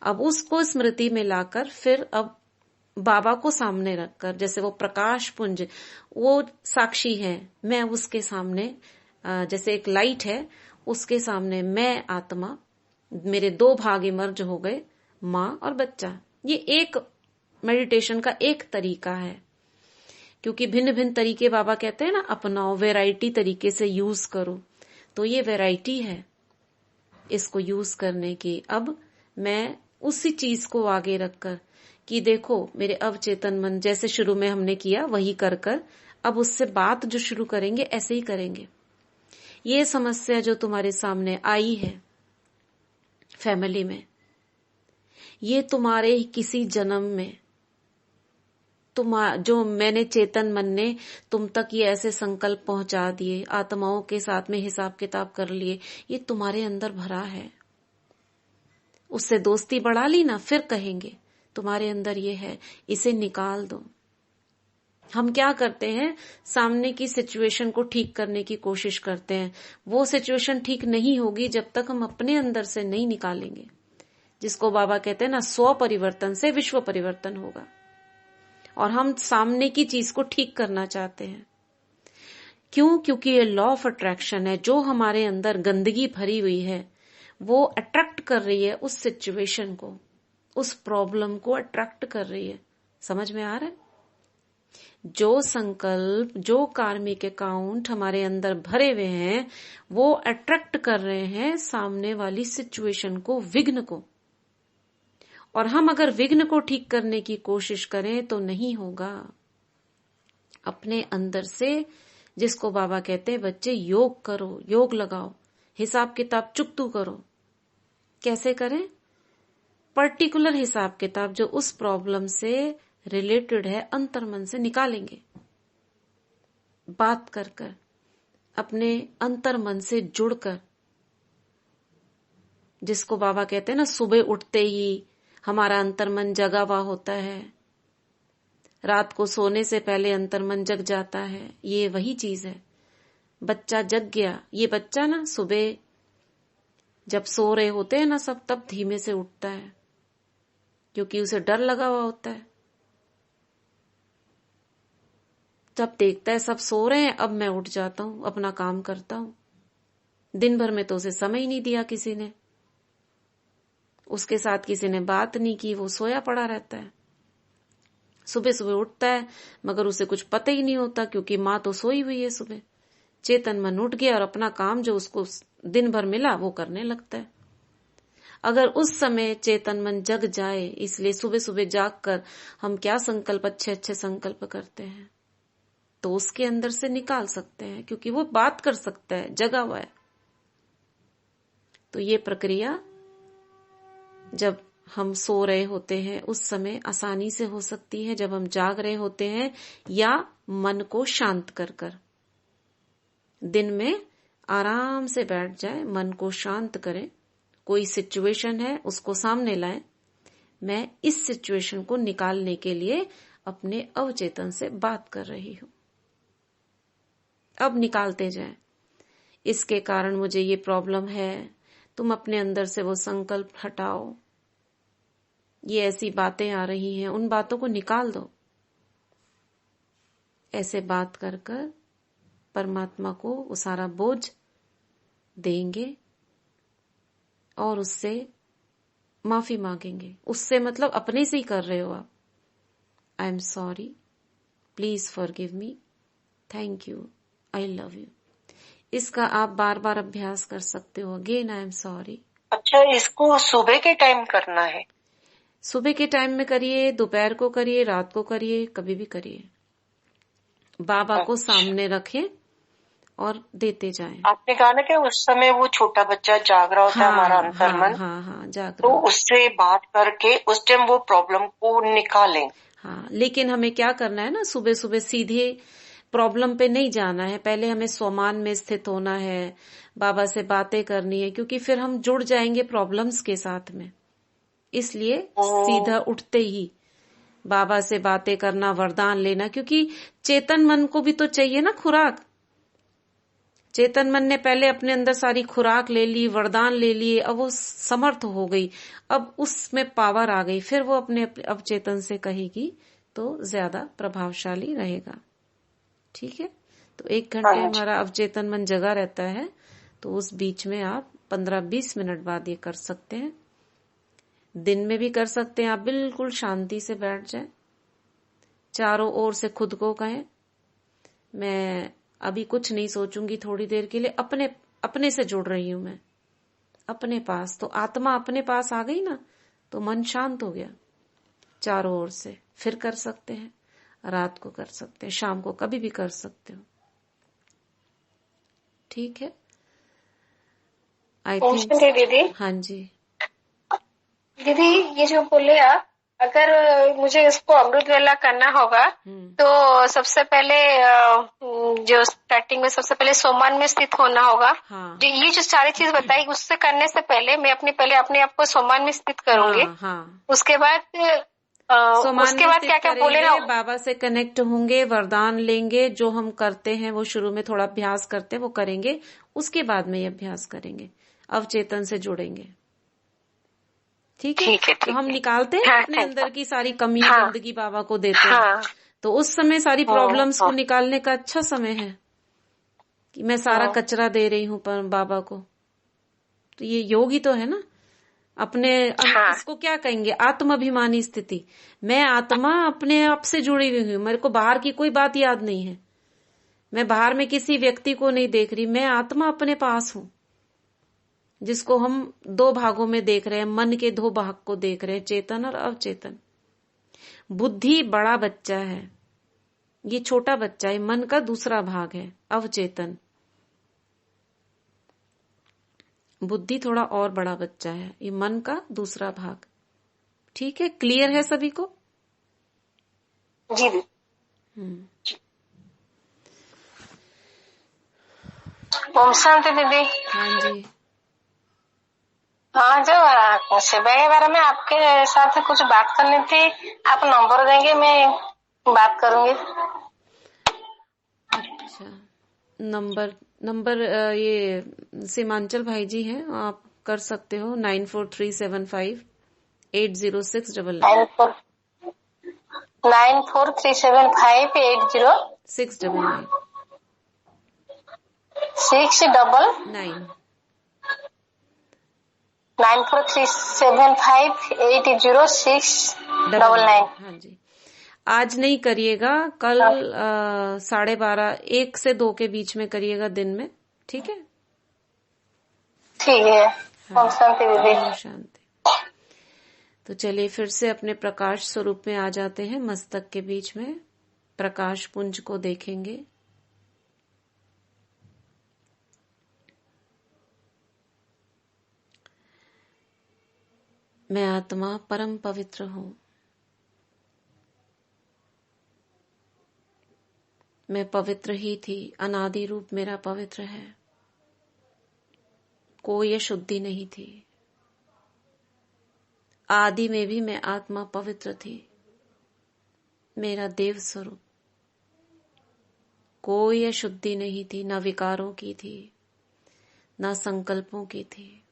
अब उसको स्मृति में लाकर फिर अब बाबा को सामने रखकर, जैसे वो प्रकाश पुंज, वो साक्षी है, मैं उसके सामने जैसे एक लाइट है, उसके सामने मैं आत्मा, मेरे दो भाग इमर्ज हो गए, माँ और बच्चा। ये एक मेडिटेशन का एक तरीका है, क्योंकि भिन्न भिन्न तरीके बाबा कहते हैं ना, अपनाओ, वैरायटी तरीके से यूज करो, तो ये वैरायटी है इसको यूज करने की। अब मैं उसी चीज को आगे रखकर कि देखो मेरे अवचेतन मन, जैसे शुरू में हमने किया वही कर कर अब उससे बात जो शुरू करेंगे ऐसे ही करेंगे। ये समस्या जो तुम्हारे सामने आई है फैमिली में, ये तुम्हारे किसी जन्म में जो मैंने चेतन मन ने तुम तक ये ऐसे संकल्प पहुंचा दिए, आत्माओं के साथ में हिसाब किताब कर लिए, ये तुम्हारे अंदर भरा है। उससे दोस्ती बढ़ा ली ना, फिर कहेंगे तुम्हारे अंदर ये है, इसे निकाल दो। हम क्या करते हैं, सामने की सिचुएशन को ठीक करने की कोशिश करते हैं। वो सिचुएशन ठीक नहीं होगी जब तक हम अपने अंदर से नहीं निकालेंगे। जिसको बाबा कहते हैं ना, स्व परिवर्तन से विश्व परिवर्तन होगा। और हम सामने की चीज को ठीक करना चाहते हैं। क्यों? क्योंकि ये लॉ ऑफ अट्रैक्शन है। जो हमारे अंदर गंदगी भरी हुई है वो अट्रैक्ट कर रही है उस सिचुएशन को, उस प्रॉब्लम को अट्रैक्ट कर रही है। समझ में आ रहा है? जो संकल्प, जो कार्मिक अकाउंट हमारे अंदर भरे हुए हैं वो अट्रैक्ट कर रहे हैं सामने वाली सिचुएशन को, विघ्न को। और हम अगर विघ्न को ठीक करने की कोशिश करें तो नहीं होगा। अपने अंदर से, जिसको बाबा कहते हैं बच्चे योग करो, योग लगाओ, हिसाब किताब चुकतू करो। कैसे करें? पर्टिकुलर हिसाब किताब जो उस प्रॉब्लम से रिलेटेड है, अंतर्मन से निकालेंगे। बात कर कर, अपने अंतर्मन से जुड़कर, जिसको बाबा कहते हैं ना, सुबह उठते ही हमारा अंतर्मन जगा हुआ होता है, रात को सोने से पहले अंतर्मन जग जाता है। ये वही चीज है। बच्चा जग गया, ये बच्चा ना सुबह जब सो रहे होते हैं ना सब, तब धीमे से उठता है, क्योंकि उसे डर लगा हुआ होता है। जब देखता है सब सो रहे हैं, अब मैं उठ जाता हूं, अपना काम करता हूं। दिन भर में तो उसे समय ही नहीं दिया किसी ने, उसके साथ किसी ने बात नहीं की, वो सोया पड़ा रहता है। सुबह सुबह उठता है मगर उसे कुछ पता ही नहीं होता, क्योंकि माँ तो सोई हुई है। सुबह चेतन मन उठ गया और अपना काम जो उसको दिन भर मिला वो करने लगता है। अगर उस समय चेतन मन जग जाए, इसलिए सुबह सुबह जागकर हम क्या संकल्प, अच्छे अच्छे संकल्प करते हैं, तो उसके अंदर से निकाल सकते हैं, क्योंकि वो बात कर सकता है, जगा हुआ है। तो ये प्रक्रिया जब हम सो रहे होते हैं उस समय आसानी से हो सकती है, जब हम जाग रहे होते हैं या मन को शांत कर कर। दिन में आराम से बैठ जाए, मन को शांत करें, कोई सिचुएशन है उसको सामने लाएं, मैं इस सिचुएशन को निकालने के लिए अपने अवचेतन से बात कर रही हूं। अब निकालते जाएं, इसके कारण मुझे ये प्रॉब्लम है, तुम अपने अंदर से वो संकल्प हटाओ, ये ऐसी बातें आ रही हैं, उन बातों को निकाल दो। ऐसे बात कर कर परमात्मा को वो सारा बोझ देंगे और उससे माफी मांगेंगे। उससे मतलब अपने से ही कर रहे हो आप। I am sorry, please forgive me, thank you, I love you. इसका आप बार बार अभ्यास कर सकते हो। Again I am sorry.
अच्छा, इसको सुबह के टाइम करना है?
सुबह के टाइम में करिए, दोपहर को करिए, रात को करिए, कभी भी करिए। बाबा को सामने रखें और देते जाएं।
आपने कहा ना कि उस समय वो छोटा बच्चा जाग रहा होता है, हमारा अंतर्मन।
हाँ, जाग
तो
रहा।
उससे बात करके उस टाइम वो प्रॉब्लम को निकालें।
हाँ, लेकिन हमें क्या करना है ना, सुबह सुबह सीधे प्रॉब्लम पे नहीं जाना है। पहले हमें स्वमान में स्थित होना है, बाबा से बातें करनी है, क्योंकि फिर हम जुड़ जाएंगे प्रॉब्लम्स के साथ में। इसलिए सीधा उठते ही बाबा से बातें करना, वरदान लेना, क्योंकि चेतन मन को भी तो चाहिए ना खुराक। चेतन मन ने पहले अपने अंदर सारी खुराक ले ली, वरदान ले लिए, अब वो समर्थ हो गई, अब उसमें पावर आ गई, फिर वो अपने अवचेतन से कहेगी तो ज्यादा प्रभावशाली रहेगा। ठीक है? तो 1 घंटे हमारा अवचेतन मन जगा रहता है, तो उस बीच में आप 15-20 मिनट बाद ये कर सकते हैं। दिन में भी कर सकते हैं। आप बिल्कुल शांति से बैठ जाएं, चारों ओर से खुद को कहें, मैं अभी कुछ नहीं सोचूंगी, थोड़ी देर के लिए अपने से जुड़ रही हूं, मैं अपने पास। तो आत्मा अपने पास आ गई ना, तो मन शांत हो गया चारों ओर से। फिर कर सकते हैं, रात को कर सकते हैं, शाम को कभी भी कर सकते हो। ठीक है? I think.
दीदी,
हाँ जी
दीदी, ये जो बोले आप अगर मुझे इसको अमृत वेला करना होगा तो सबसे पहले जो स्टार्टिंग में सबसे पहले सोमान में स्थित होना होगा।
हाँ।
जो ये जो सारी चीज बताई उससे करने से पहले मैं अपने आप को सोमान में स्थित करूंगी।
हाँ।
उसके बाद क्या क्या बोले ना,
बाबा से कनेक्ट होंगे, वरदान लेंगे, जो हम करते हैं वो शुरू में थोड़ा अभ्यास करते हैं वो करेंगे, उसके बाद में ये अभ्यास करेंगे, अवचेतन से जुड़ेंगे। ठीक है। तो हम निकालते हैं अपने अंदर की सारी कमी गंदगी बाबा को देते हैं, तो उस समय सारी प्रॉब्लम्स को निकालने का अच्छा समय है कि मैं सारा कचरा दे रही हूँ पर बाबा को। तो ये योग ही तो है ना, अपने इसको क्या कहेंगे, आत्माभिमानी स्थिति। मैं आत्मा अपने आप से जुड़ी हुई हूँ, मेरे को बाहर की कोई बात याद नहीं है, मैं बाहर में किसी व्यक्ति को नहीं देख रही, मैं आत्मा अपने पास हूँ, जिसको हम दो भागों में देख रहे हैं, मन के दो भाग को देख रहे हैं, चेतन और अवचेतन। बुद्धि बड़ा बच्चा है, ये छोटा बच्चा है, मन का दूसरा भाग है अवचेतन। बुद्धि थोड़ा और बड़ा बच्चा है, ये मन का दूसरा भाग। ठीक है, क्लियर है सभी को?
जी जी। ओम शांति दीदी।
हाँ जी।
हाँ, जो सेवा के बारे में आपके साथ कुछ बात करनी थी, आप नंबर देंगे, मैं बात करूंगी।
अच्छा, नंबर ये सीमांचल भाई जी हैं, आप कर सकते हो 9437580699।
9437580699। 9437580699।
हाँ जी। आज नहीं करिएगा, कल 12:30 1 से 2 के बीच में करिएगा दिन में। ठीक है,
ठीक है। ओम शांति दीदी।
ओम शांति। तो चलिए फिर से अपने प्रकाश स्वरूप में आ जाते हैं। मस्तक के बीच में प्रकाश पुंज को देखेंगे। मैं आत्मा परम पवित्र हूँ, मैं पवित्र ही थी, अनादि रूप मेरा पवित्र है, कोई अशुद्धि नहीं थी। आदि में भी मैं आत्मा पवित्र थी, मेरा देव स्वरूप, कोई अशुद्धि नहीं थी, न विकारों की थी, न संकल्पों की थी।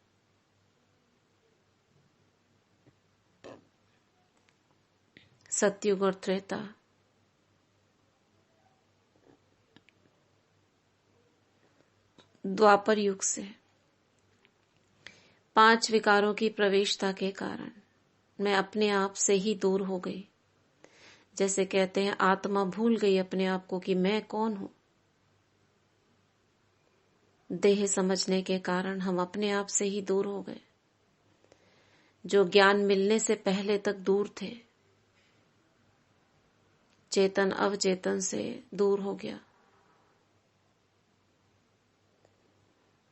सतयुग और त्रेता, द्वापर युग से 5 विकारों की प्रवेशता के कारण मैं अपने आप से ही दूर हो गई। जैसे कहते हैं आत्मा भूल गई अपने आप को कि मैं कौन हूं। देह समझने के कारण हम अपने आप से ही दूर हो गए, जो ज्ञान मिलने से पहले तक दूर थे। चेतन अवचेतन से दूर हो गया।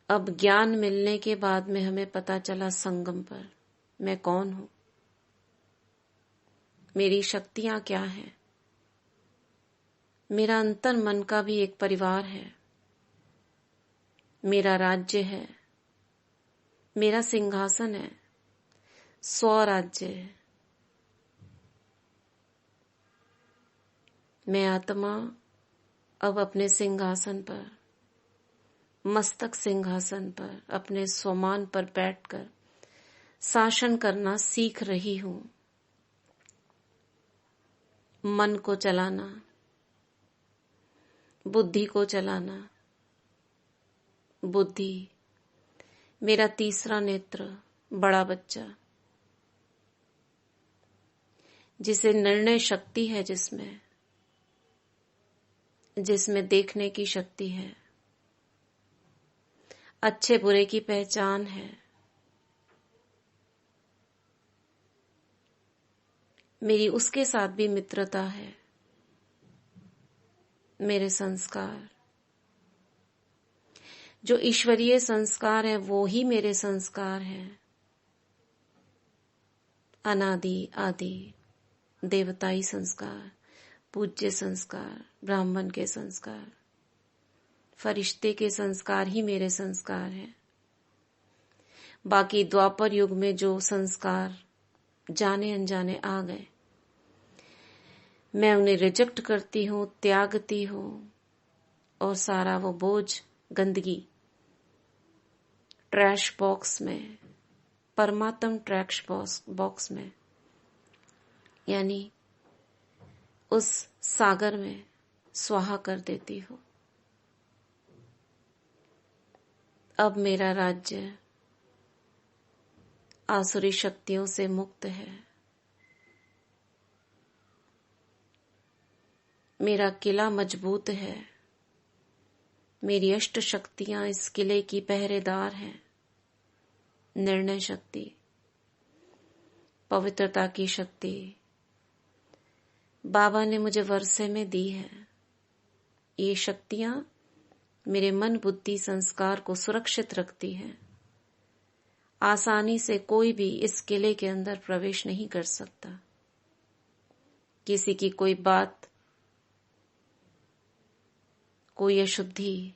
अब ज्ञान मिलने के बाद में हमें पता चला संगम पर मैं कौन हूं, मेरी शक्तियां क्या हैं। मेरा अंतर मन का भी एक परिवार है, मेरा राज्य है, मेरा सिंहासन है, स्वराज्य है। मैं आत्मा अब अपने सिंहासन पर, मस्तक सिंहासन पर, अपने स्वमान पर बैठकर शासन करना सीख रही हूं। मन को चलाना, बुद्धि को चलाना। बुद्धि मेरा तीसरा नेत्र, बड़ा बच्चा, जिसे निर्णय शक्ति है, जिसमें देखने की शक्ति है, अच्छे बुरे की पहचान है। मेरी उसके साथ भी मित्रता है। मेरे संस्कार, जो ईश्वरीय संस्कार है, वो ही मेरे संस्कार हैं। अनादि आदि देवताई संस्कार, पूज्य संस्कार, ब्राह्मण के संस्कार, फरिश्ते के संस्कार ही मेरे संस्कार हैं। बाकी द्वापर युग में जो संस्कार जाने अनजाने आ गए, मैं उन्हें रिजेक्ट करती हूँ, त्यागती हूँ, और सारा वो बोझ, गंदगी ट्रैश बॉक्स में, परमात्म ट्रैश बॉक्स में, यानी उस सागर में स्वाहा कर देती हूँ। अब मेरा राज्य आसुरी शक्तियों से मुक्त है। मेरा किला मजबूत है। मेरी अष्ट शक्तियां इस किले की पहरेदार हैं। निर्णय शक्ति, पवित्रता की शक्ति बाबा ने मुझे वर्षे में दी है। ये शक्तियां मेरे मन बुद्धि संस्कार को सुरक्षित रखती हैं। आसानी से कोई भी इस किले के अंदर प्रवेश नहीं कर सकता। किसी की कोई बात, कोई अशुद्धि,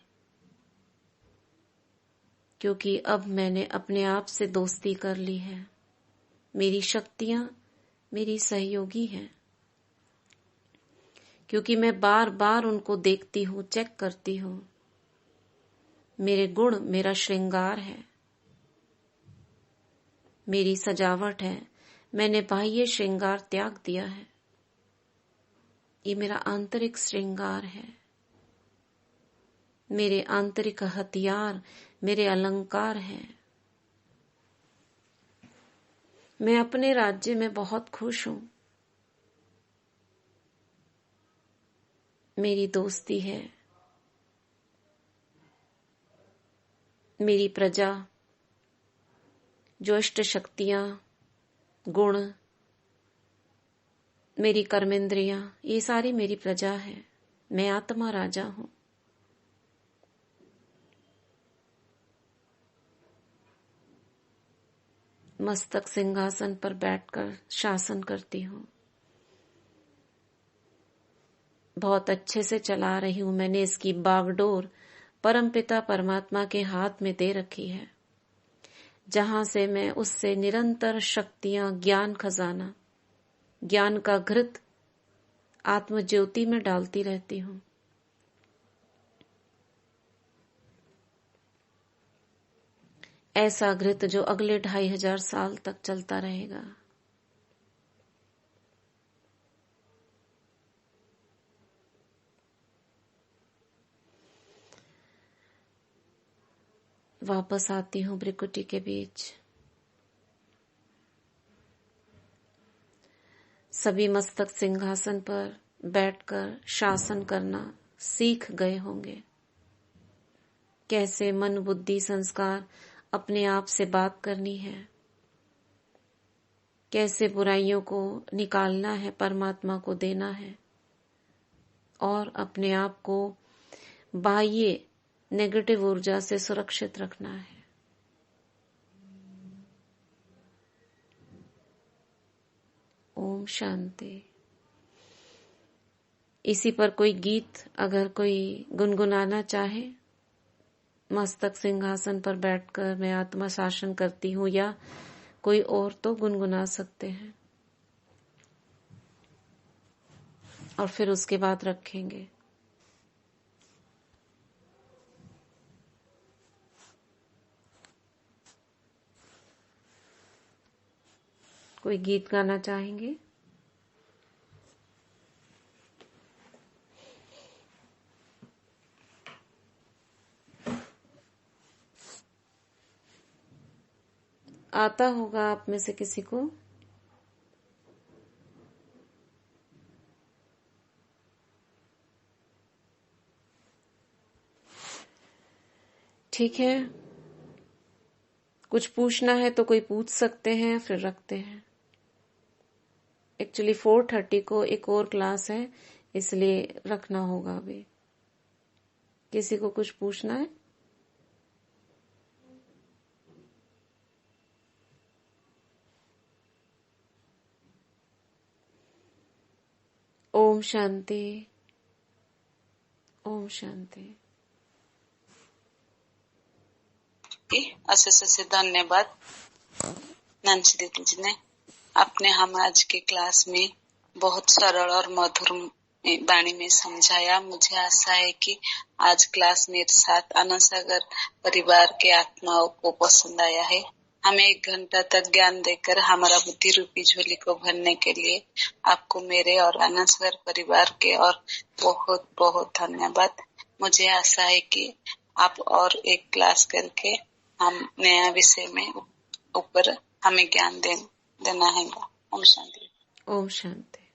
क्योंकि अब मैंने अपने आप से दोस्ती कर ली है। मेरी शक्तियां मेरी सहयोगी हैं, क्योंकि मैं बार बार उनको देखती हूँ, चेक करती हूँ। मेरे गुण मेरा श्रृंगार है, मेरी सजावट है। मैंने बाह्य श्रृंगार त्याग दिया है। ये मेरा आंतरिक श्रृंगार है। मेरे आंतरिक हथियार, मेरे अलंकार हैं। मैं अपने राज्य में बहुत खुश हूं। मेरी दोस्ती है। मेरी प्रजा, जो अष्ट शक्तियां, गुण, मेरी कर्मेंद्रियां, ये सारी मेरी प्रजा है। मैं आत्मा राजा हूं। मस्तक सिंहासन पर बैठकर शासन करती हूँ। बहुत अच्छे से चला रही हूँ। मैंने इसकी बागडोर परमपिता परमात्मा के हाथ में दे रखी है, जहां से मैं उससे निरंतर शक्तियां, ज्ञान खजाना, ज्ञान का घृत आत्म ज्योति में डालती रहती हूँ। ऐसा घृत जो अगले 2500 साल तक चलता रहेगा। वापस आती हूँ भृकुटी के बीच। सभी मस्तक सिंहासन पर बैठकर शासन करना सीख गए होंगे। कैसे मन बुद्धि संस्कार अपने आप से बात करनी है, कैसे बुराइयों को निकालना है, परमात्मा को देना है, और अपने आप को बाह्य नेगेटिव ऊर्जा से सुरक्षित रखना है। ओम शांति। इसी पर कोई गीत अगर कोई गुनगुनाना चाहे, मस्तक सिंहासन पर बैठकर मैं आत्मा शासन करती हूँ, या कोई और तो गुनगुना सकते हैं, और फिर उसके बाद रखेंगे। कोई गीत गाना चाहेंगे? आता होगा आप में से किसी को? ठीक है, कुछ पूछना है तो कोई पूछ सकते हैं, फिर रखते हैं। एक्चुअली 4:30 को एक और क्लास है, इसलिए रखना होगा अभी। किसी को कुछ पूछना है? ओम शांति। ओम शांति।
अशेष से धन्यवाद नंसी दीदी जी ने। आपने हम आज की क्लास में बहुत सरल और मधुर वाणी में समझाया। मुझे आशा है कि आज क्लास मेरे साथ आनंद सागर परिवार के आत्माओं को पसंद आया है। हमें 1 घंटा तक ज्ञान देकर हमारा बुद्धि रूपी झोली को भरने के लिए आपको मेरे और आनंद सागर परिवार के और बहुत बहुत धन्यवाद। मुझे आशा है कि आप और एक क्लास करके हम नया विषय में ऊपर हमें ज्ञान देना है। ओम शांति।
ओम शांति।